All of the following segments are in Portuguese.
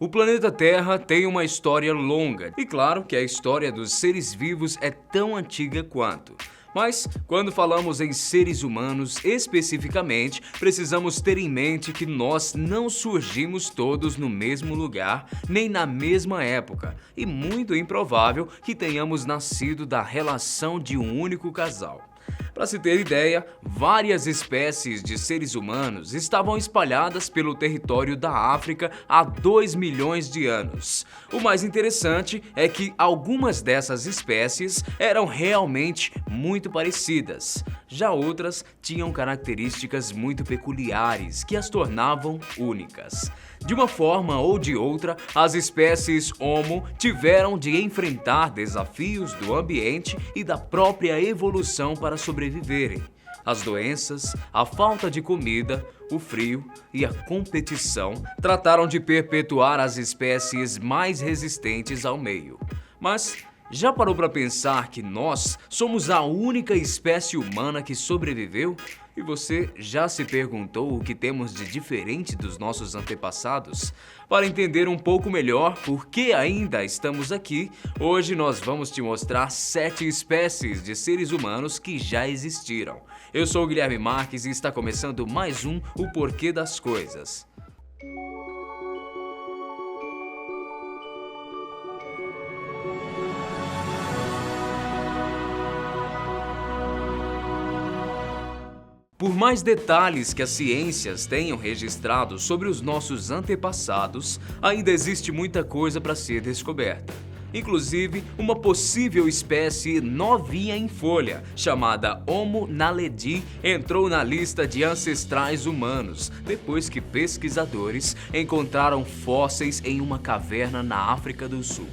O planeta Terra tem uma história longa, e claro que a história dos seres vivos é tão antiga quanto. Mas, quando falamos em seres humanos especificamente, precisamos ter em mente que nós não surgimos todos no mesmo lugar, nem na mesma época, e muito improvável que tenhamos nascido da relação de um único casal. Para se ter ideia, várias espécies de seres humanos estavam espalhadas pelo território da África há 2 milhões de anos. O mais interessante é que algumas dessas espécies eram realmente muito parecidas, já outras tinham características muito peculiares que as tornavam únicas. De uma forma ou de outra, as espécies Homo tiveram de enfrentar desafios do ambiente e da própria evolução para sobreviverem. As doenças, a falta de comida, o frio e a competição trataram de perpetuar as espécies mais resistentes ao meio. Mas já parou para pensar que nós somos a única espécie humana que sobreviveu? E você já se perguntou o que temos de diferente dos nossos antepassados? Para entender um pouco melhor por que ainda estamos aqui, hoje nós vamos te mostrar 7 espécies de seres humanos que já existiram. Eu sou o Guilherme Marques e está começando mais um O Porquê das Coisas. Por mais detalhes que as ciências tenham registrado sobre os nossos antepassados, ainda existe muita coisa para ser descoberta. Inclusive, uma possível espécie novinha em folha, chamada Homo naledi, entrou na lista de ancestrais humanos, depois que pesquisadores encontraram fósseis em uma caverna na África do Sul.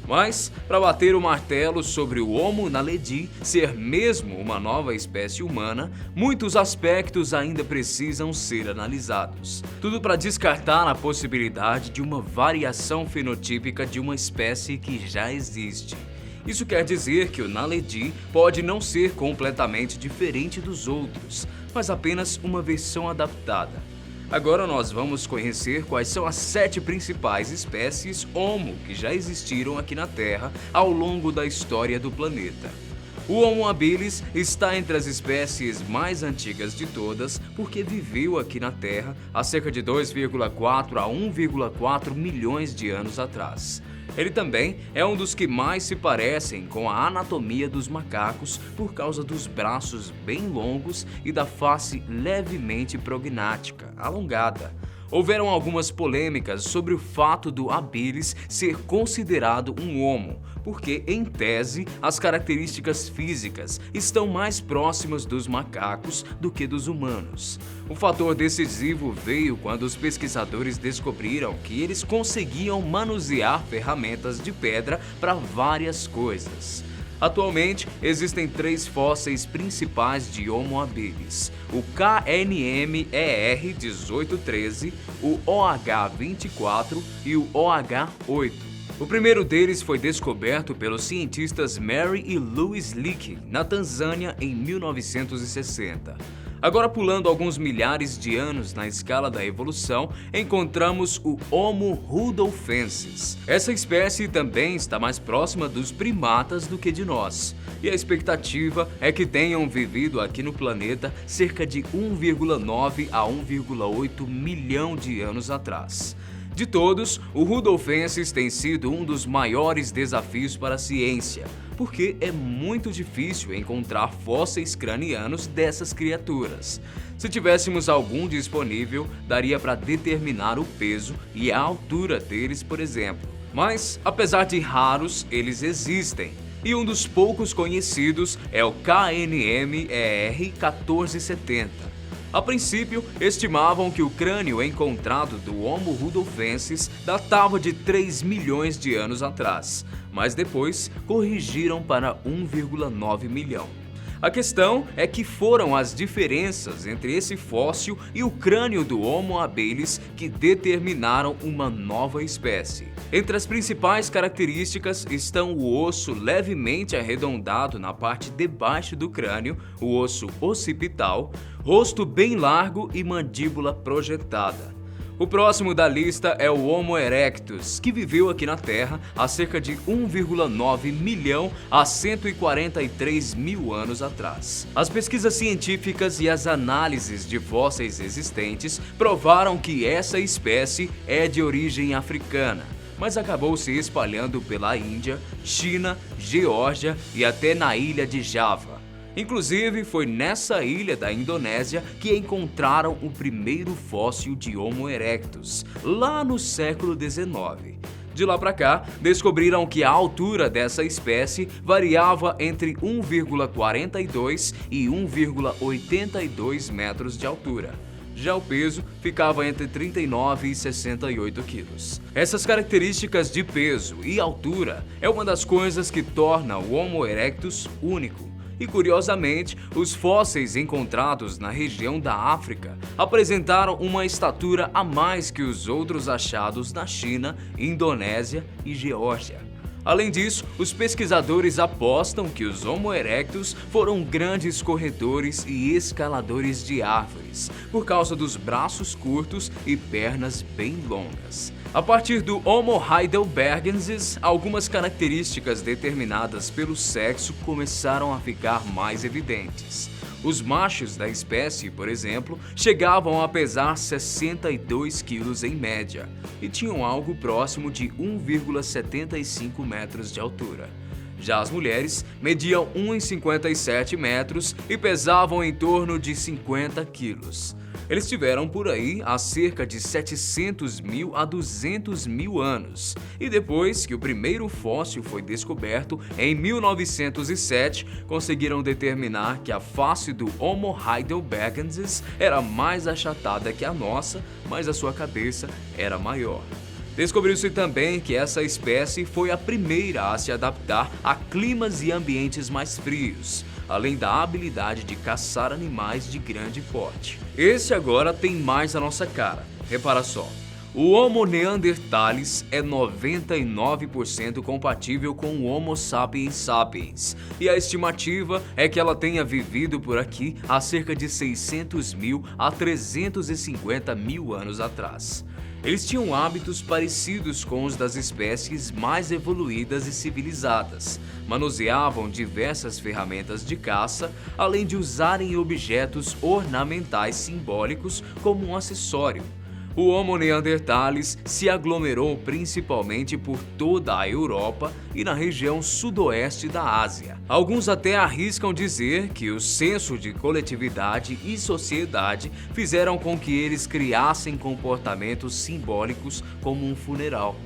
Mas, para bater o martelo sobre o Homo naledi ser mesmo uma nova espécie humana, muitos aspectos ainda precisam ser analisados. Tudo para descartar a possibilidade de uma variação fenotípica de uma espécie que já existe. Isso quer dizer que o naledi pode não ser completamente diferente dos outros, mas apenas uma versão adaptada. Agora nós vamos conhecer quais são as 7 principais espécies Homo que já existiram aqui na Terra ao longo da história do planeta. O Homo habilis está entre as espécies mais antigas de todas porque viveu aqui na Terra há cerca de 2,4 a 1,4 milhões de anos atrás. Ele também é um dos que mais se parecem com a anatomia dos macacos por causa dos braços bem longos e da face levemente prognática, alongada. Houveram algumas polêmicas sobre o fato do habilis ser considerado um homo, porque, em tese, as características físicas estão mais próximas dos macacos do que dos humanos. O fator decisivo veio quando os pesquisadores descobriram que eles conseguiam manusear ferramentas de pedra para várias coisas. Atualmente, existem 3 fósseis principais de Homo habilis: o KNMER1813, o OH24 e o OH8. O primeiro deles foi descoberto pelos cientistas Mary e Louis Leakey, na Tanzânia, em 1960. Agora, pulando alguns milhares de anos na escala da evolução, encontramos o Homo rudolfensis. Essa espécie também está mais próxima dos primatas do que de nós, e a expectativa é que tenham vivido aqui no planeta cerca de 1,9 a 1,8 milhão de anos atrás. De todos, o rudolfensis tem sido um dos maiores desafios para a ciência, porque é muito difícil encontrar fósseis cranianos dessas criaturas. Se tivéssemos algum disponível, daria para determinar o peso e a altura deles, por exemplo. Mas, apesar de raros, eles existem. E um dos poucos conhecidos é o KNMER1470. A princípio, estimavam que o crânio encontrado do Homo rudolfensis datava de 3 milhões de anos atrás, mas depois corrigiram para 1,9 milhão. A questão é que foram as diferenças entre esse fóssil e o crânio do Homo habilis que determinaram uma nova espécie. Entre as principais características estão o osso levemente arredondado na parte de baixo do crânio, o osso occipital, rosto bem largo e mandíbula projetada. O próximo da lista é o Homo erectus, que viveu aqui na Terra há cerca de 1,9 milhão a 143 mil anos atrás. As pesquisas científicas e as análises de fósseis existentes provaram que essa espécie é de origem africana, mas acabou se espalhando pela Índia, China, Geórgia e até na ilha de Java. Inclusive, foi nessa ilha da Indonésia que encontraram o primeiro fóssil de Homo erectus, lá no século XIX. De lá para cá, descobriram que a altura dessa espécie variava entre 1,42 e 1,82 metros de altura. Já o peso ficava entre 39 e 68 quilos. Essas características de peso e altura é uma das coisas que torna o Homo erectus único. E curiosamente, os fósseis encontrados na região da África apresentaram uma estatura a mais que os outros achados na China, Indonésia e Geórgia. Além disso, os pesquisadores apostam que os Homo erectus foram grandes corredores e escaladores de árvores, por causa dos braços curtos e pernas bem longas. A partir do Homo heidelbergensis, algumas características determinadas pelo sexo começaram a ficar mais evidentes. Os machos da espécie, por exemplo, chegavam a pesar 62 quilos em média e tinham algo próximo de 1,75 metros de altura. Já as mulheres mediam 1,57 metros e pesavam em torno de 50 quilos. Eles tiveram por aí há cerca de 700 mil a 200 mil anos, e depois que o primeiro fóssil foi descoberto, em 1907, conseguiram determinar que a face do Homo heidelbergensis era mais achatada que a nossa, mas a sua cabeça era maior. Descobriu-se também que essa espécie foi a primeira a se adaptar a climas e ambientes mais frios, além da habilidade de caçar animais de grande porte. Esse agora tem mais a nossa cara. Repara só. O Homo neanderthalis é 99% compatível com o Homo sapiens sapiens, e a estimativa é que ela tenha vivido por aqui há cerca de 600 mil a 350 mil anos atrás. Eles tinham hábitos parecidos com os das espécies mais evoluídas e civilizadas, manuseavam diversas ferramentas de caça, além de usarem objetos ornamentais simbólicos como um acessório. O Homo neanderthalis se aglomerou principalmente por toda a Europa e na região sudoeste da Ásia. Alguns até arriscam dizer que o senso de coletividade e sociedade fizeram com que eles criassem comportamentos simbólicos como um funeral.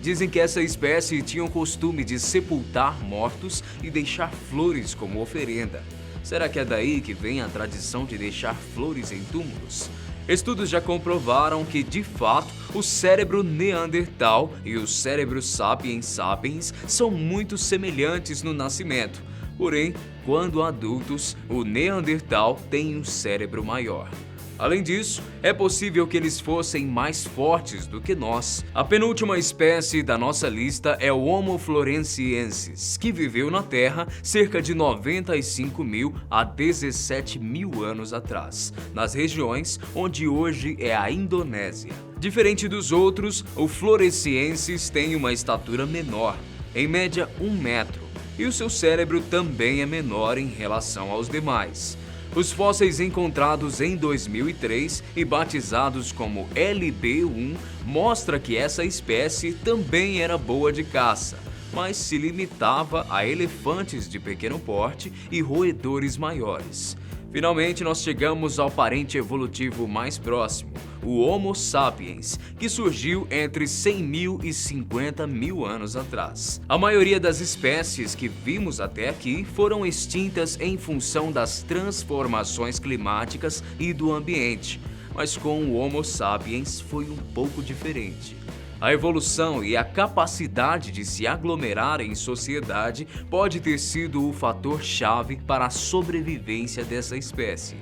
Dizem que essa espécie tinha o costume de sepultar mortos e deixar flores como oferenda. Será que é daí que vem a tradição de deixar flores em túmulos? Estudos já comprovaram que, de fato, o cérebro neandertal e o cérebro sapiens sapiens são muito semelhantes no nascimento. Porém, quando adultos, o neandertal tem um cérebro maior. Além disso, é possível que eles fossem mais fortes do que nós. A penúltima espécie da nossa lista é o Homo floresiensis, que viveu na Terra cerca de 95 mil a 17 mil anos atrás, nas regiões onde hoje é a Indonésia. Diferente dos outros, o floresiensis tem uma estatura menor, em média 1 metro, e o seu cérebro também é menor em relação aos demais. Os fósseis encontrados em 2003 e batizados como LB1 mostram que essa espécie também era boa de caça, mas se limitava a elefantes de pequeno porte e roedores maiores. Finalmente, nós chegamos ao parente evolutivo mais próximo, o Homo sapiens, que surgiu entre 100 mil e 50 mil anos atrás. A maioria das espécies que vimos até aqui foram extintas em função das transformações climáticas e do ambiente, mas com o Homo sapiens foi um pouco diferente. A evolução e a capacidade de se aglomerar em sociedade pode ter sido o fator-chave para a sobrevivência dessa espécie.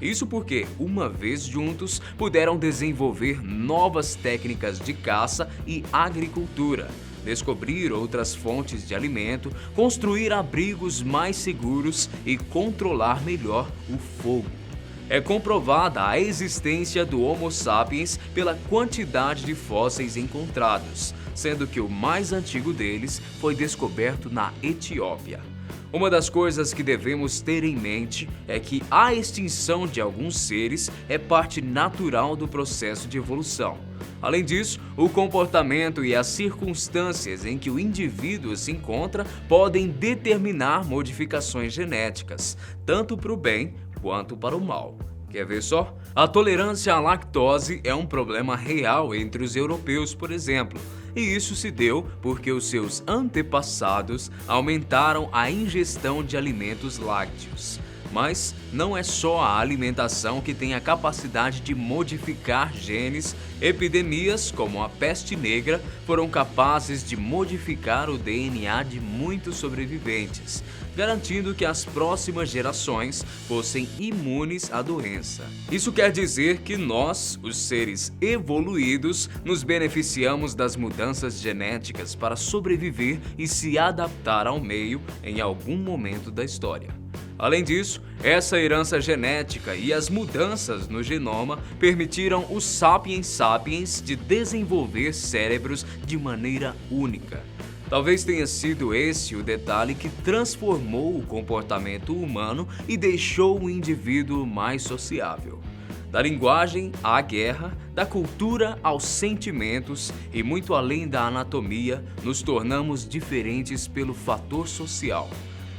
Isso porque, uma vez juntos, puderam desenvolver novas técnicas de caça e agricultura, descobrir outras fontes de alimento, construir abrigos mais seguros e controlar melhor o fogo. É comprovada a existência do Homo sapiens pela quantidade de fósseis encontrados, sendo que o mais antigo deles foi descoberto na Etiópia. Uma das coisas que devemos ter em mente é que a extinção de alguns seres é parte natural do processo de evolução. Além disso, o comportamento e as circunstâncias em que o indivíduo se encontra podem determinar modificações genéticas, tanto para o bem quanto para o mal. Quer ver só? A tolerância à lactose é um problema real entre os europeus, por exemplo. E isso se deu porque os seus antepassados aumentaram a ingestão de alimentos lácteos. Mas não é só a alimentação que tem a capacidade de modificar genes. Epidemias como a peste negra foram capazes de modificar o DNA de muitos sobreviventes, garantindo que as próximas gerações fossem imunes à doença. Isso quer dizer que nós, os seres evoluídos, nos beneficiamos das mudanças genéticas para sobreviver e se adaptar ao meio em algum momento da história. Além disso, essa herança genética e as mudanças no genoma permitiram os Sapiens sapiens de desenvolver cérebros de maneira única. Talvez tenha sido esse o detalhe que transformou o comportamento humano e deixou o indivíduo mais sociável. Da linguagem à guerra, da cultura aos sentimentos e muito além da anatomia, nos tornamos diferentes pelo fator social.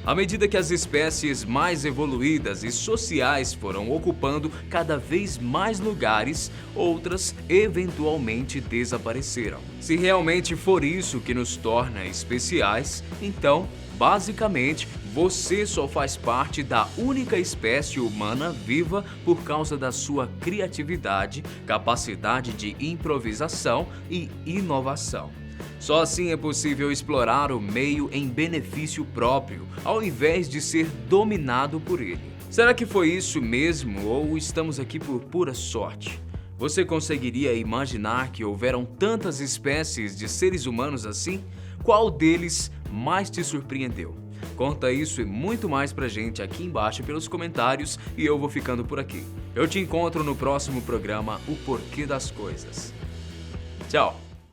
À medida que as espécies mais evoluídas e sociais foram ocupando cada vez mais lugares, outras eventualmente desapareceram. Se realmente for isso que nos torna especiais, então, basicamente, você só faz parte da única espécie humana viva por causa da sua criatividade, capacidade de improvisação e inovação. Só assim é possível explorar o meio em benefício próprio, ao invés de ser dominado por ele. Será que foi isso mesmo ou estamos aqui por pura sorte? Você conseguiria imaginar que houveram tantas espécies de seres humanos assim? Qual deles mais te surpreendeu? Conta isso e muito mais pra gente aqui embaixo pelos comentários e eu vou ficando por aqui. Eu te encontro no próximo programa O Porquê das Coisas. Tchau!